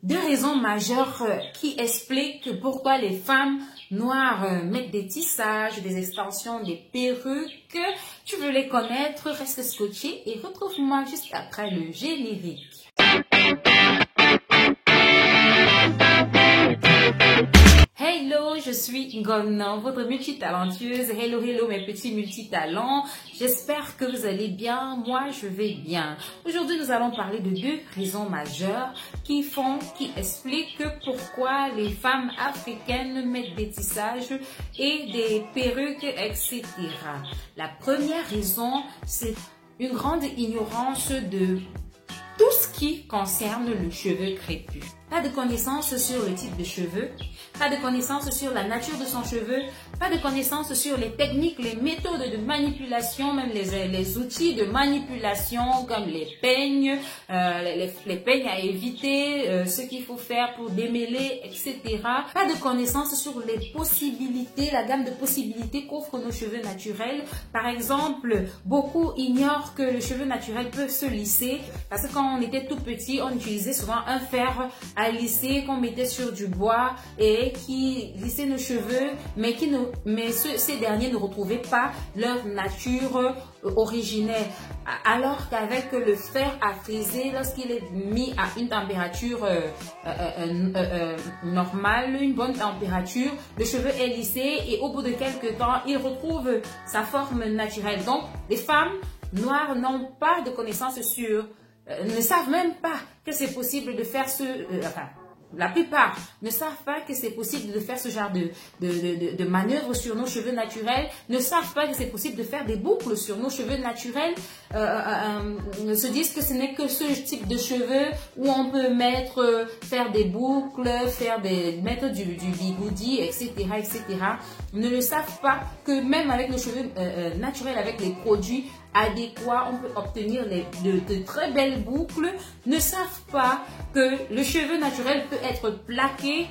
Deux raisons majeures qui expliquent pourquoi les femmes noires mettent des tissages, des extensions, des perruques. Tu veux les connaître? Reste scotché et retrouve-moi juste après le générique. Hello, je suis Ngona, votre multitalentueuse. Hello, hello mes petits multitalents. J'espère que vous allez bien. Moi, je vais bien. Aujourd'hui, nous allons parler de deux raisons majeures qui expliquent pourquoi les femmes africaines mettent des tissages et des perruques, etc. La première raison, c'est une grande ignorance de tout ce qui concerne le cheveu crépus. Pas de connaissances sur le type de cheveux, pas de connaissances sur la nature de son cheveu, pas de connaissances sur les techniques, les méthodes de manipulation, même les outils de manipulation comme les peignes, les peignes à éviter, ce qu'il faut faire pour démêler, etc. Pas de connaissances sur les possibilités, la gamme de possibilités qu'offrent nos cheveux naturels. Par exemple, beaucoup ignorent que le cheveu naturel peut se lisser parce que quand on était tout petit, on utilisait souvent un fer à lisser qu'on mettait sur du bois et qui lissait nos cheveux, mais ces derniers ne retrouvaient pas leur nature originelle. Alors qu'avec le fer à friser, lorsqu'il est mis à une température normale, une bonne température, le cheveu est lissé et au bout de quelques temps, il retrouve sa forme naturelle. Donc, les femmes noires n'ont pas de connaissances sur ne savent même pas que c'est possible de faire la plupart ne savent pas que c'est possible de faire ce genre de manœuvres sur nos cheveux naturels, ne savent pas que c'est possible de faire des boucles sur nos cheveux naturels, se disent que ce n'est que ce type de cheveux où on peut faire des boucles, mettre du bigoudi, etc., etc. Ne le savent pas que même avec nos cheveux naturels, avec les produits adéquats, on peut obtenir de très belles boucles, ne savent pas que le cheveu naturel peut être plaqué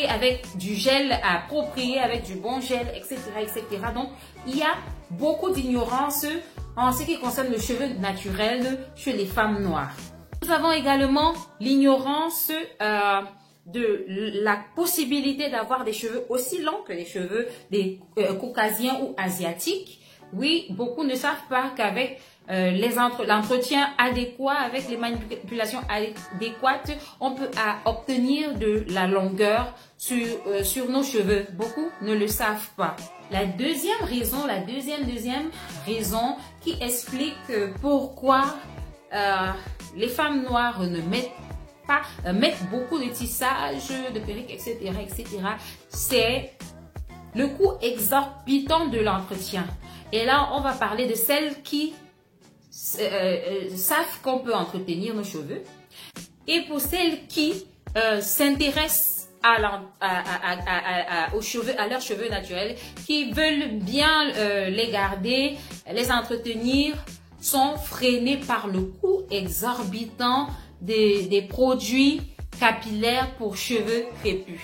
avec du gel approprié, avec du bon gel, etc., etc. Donc, il y a beaucoup d'ignorance en ce qui concerne le cheveu naturel chez les femmes noires. Nous avons également l'ignorance de la possibilité d'avoir des cheveux aussi longs que les cheveux des caucasiens ou asiatiques. Oui, beaucoup ne savent pas qu'avec l'entretien adéquat, avec les manipulations adéquates, on peut obtenir de la longueur sur nos cheveux. Beaucoup ne le savent pas. La deuxième raison qui explique pourquoi les femmes noires ne mettent beaucoup de tissages, de perruques, etc., etc., c'est le coût exorbitant de l'entretien. Et là, on va parler de celles qui savent qu'on peut entretenir nos cheveux. Et pour celles qui s'intéressent à leurs cheveux naturels, qui veulent bien les garder, les entretenir, sont freinées par le coût exorbitant des produits capillaires pour cheveux crépus.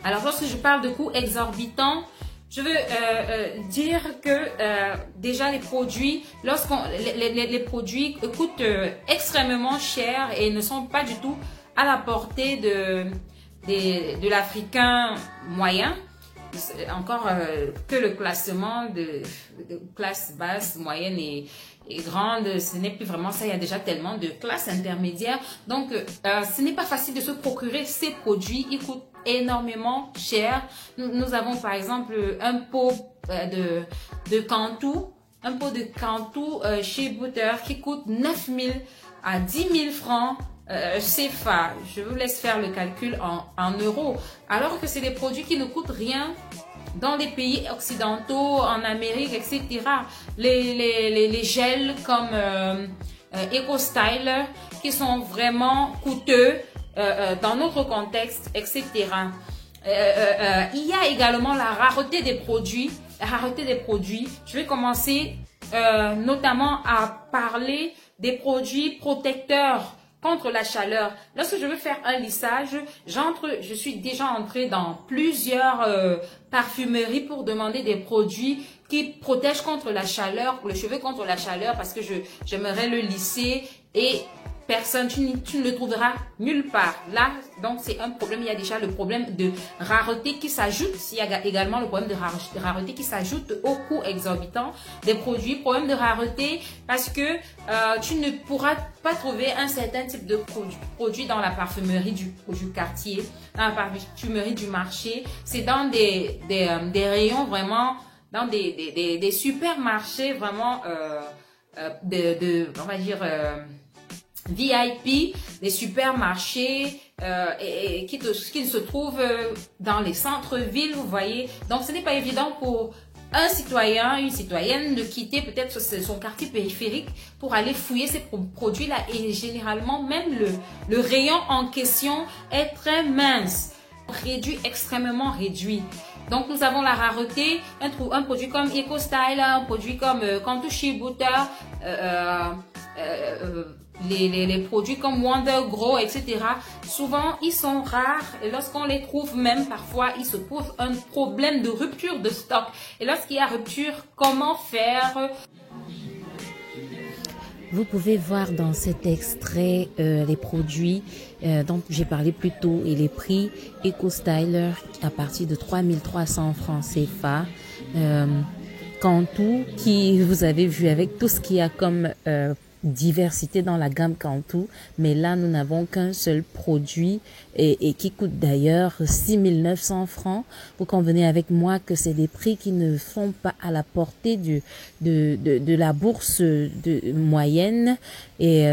Alors, lorsque je parle de coût exorbitant, je veux dire que déjà les produits, les produits coûtent extrêmement cher et ne sont pas du tout à la portée de l'Africain moyen. Encore que le classement de classe basse, moyenne et grande, ce n'est plus vraiment ça. Il y a déjà tellement de classes intermédiaires. Donc, ce n'est pas facile de se procurer ces produits. Ils coûtent énormément cher. Nous avons par exemple un pot de Cantu, chez Butter qui coûte 9 000 à 10 000 francs CFA. Je vous laisse faire le calcul en euros. Alors que c'est des produits qui ne coûtent rien dans les pays occidentaux, en Amérique, etc. Les gels comme EcoStyle qui sont vraiment coûteux dans notre contexte, etc. Il y a également la rareté des produits. Je vais commencer notamment à parler des produits protecteurs contre la chaleur. Lorsque je veux faire un lissage, je suis déjà entrée dans plusieurs parfumeries pour demander des produits qui protègent contre la chaleur, pour le cheveu contre la chaleur, parce que j'aimerais le lisser et personne, tu ne le trouveras nulle part. Là, donc c'est un problème. Il y a déjà le problème de rareté qui s'ajoute. Il y a également le problème de rareté qui s'ajoute au coût exorbitant des produits. Problème de rareté parce que tu ne pourras pas trouver un certain type de produit dans la parfumerie du quartier, dans la parfumerie du marché. C'est dans des rayons vraiment, dans des supermarchés vraiment on va dire VIP, des supermarchés qui se trouvent dans les centres-villes, vous voyez. Donc, ce n'est pas évident pour un citoyen, une citoyenne de quitter peut-être son quartier périphérique pour aller fouiller ces produits-là. Et généralement, même le rayon en question est très mince, réduit, extrêmement réduit. Donc, nous avons la rareté, un produit comme EcoStyle, un produit comme Cantucci Butter, les produits comme Wonder Grow, etc. Souvent, ils sont rares et lorsqu'on les trouve même, parfois, il se pose un problème de rupture de stock. Et lorsqu'il y a rupture, comment faire? Vous pouvez voir dans cet extrait les produits dont j'ai parlé plus tôt et les prix. EcoStyler à partir de 3300 francs CFA. Cantu qui vous avez vu avec tout ce qu'il y a comme diversité dans la gamme Cantu, mais là nous n'avons qu'un seul produit et qui coûte d'ailleurs 6900 francs. Vous convenez avec moi que c'est des prix qui ne sont pas à la portée de la bourse moyenne et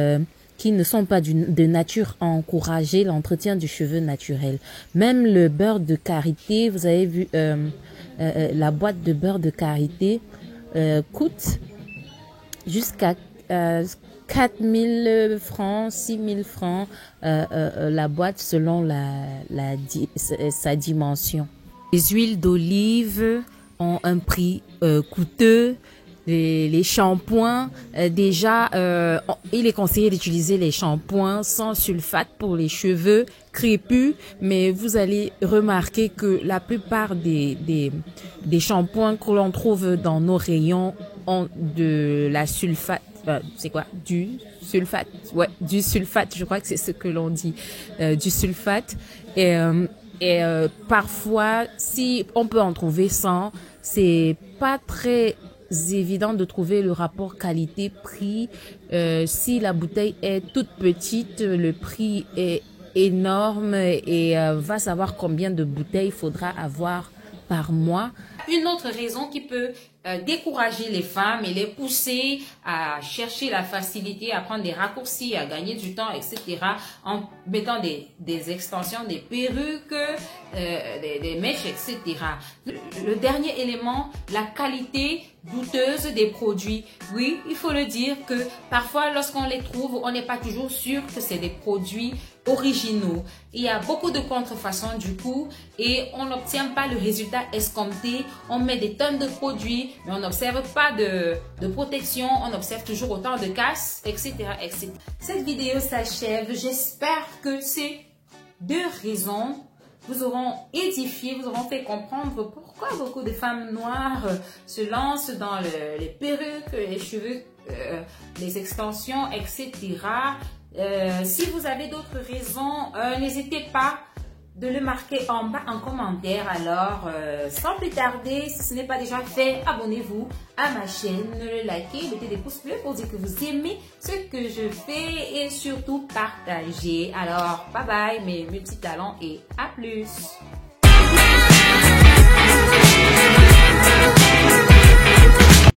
qui ne sont pas de nature à encourager l'entretien du cheveu naturel. Même le beurre de karité, vous avez vu la boîte de beurre de karité coûte jusqu'à 4000 francs, 6000 francs la boîte selon sa dimension. Les huiles d'olive ont un prix coûteux. Les shampoings, déjà, il est conseillé d'utiliser les shampoings sans sulfate pour les cheveux crépus, mais vous allez remarquer que la plupart des shampoings que l'on trouve dans nos rayons ont de la sulfate. C'est quoi? Du sulfate. Ouais, du sulfate. Je crois que c'est ce que l'on dit. Du sulfate. Et parfois, si on peut en trouver sans, c'est pas très évident de trouver le rapport qualité-prix. Si la bouteille est toute petite, le prix est énorme et va savoir combien de bouteilles il faudra avoir par mois. Une autre raison qui peut décourager les femmes et les pousser à chercher la facilité, à prendre des raccourcis, à gagner du temps, etc. en mettant des extensions, des perruques, des mèches, etc. Le dernier élément, la qualité douteuse des produits. Oui, il faut le dire que parfois lorsqu'on les trouve, on n'est pas toujours sûr que c'est des produits originaux. Il y a beaucoup de contrefaçons du coup et on n'obtient pas le résultat escompté. On met des tonnes de produits, mais on n'observe pas de protection, on observe toujours autant de casse, etc., etc. Cette vidéo s'achève. J'espère que ces deux raisons vous auront édifié, vous auront fait comprendre pourquoi beaucoup de femmes noires se lancent dans les perruques, les cheveux, les extensions, etc. Si vous avez d'autres raisons, n'hésitez pas de le marquer en bas en commentaire. Alors, sans plus tarder, si ce n'est pas déjà fait, abonnez-vous à ma chaîne, le likez, mettez des pouces bleus pour dire que vous aimez ce que je fais et surtout partagez. Alors, bye bye mes multitalents et à plus.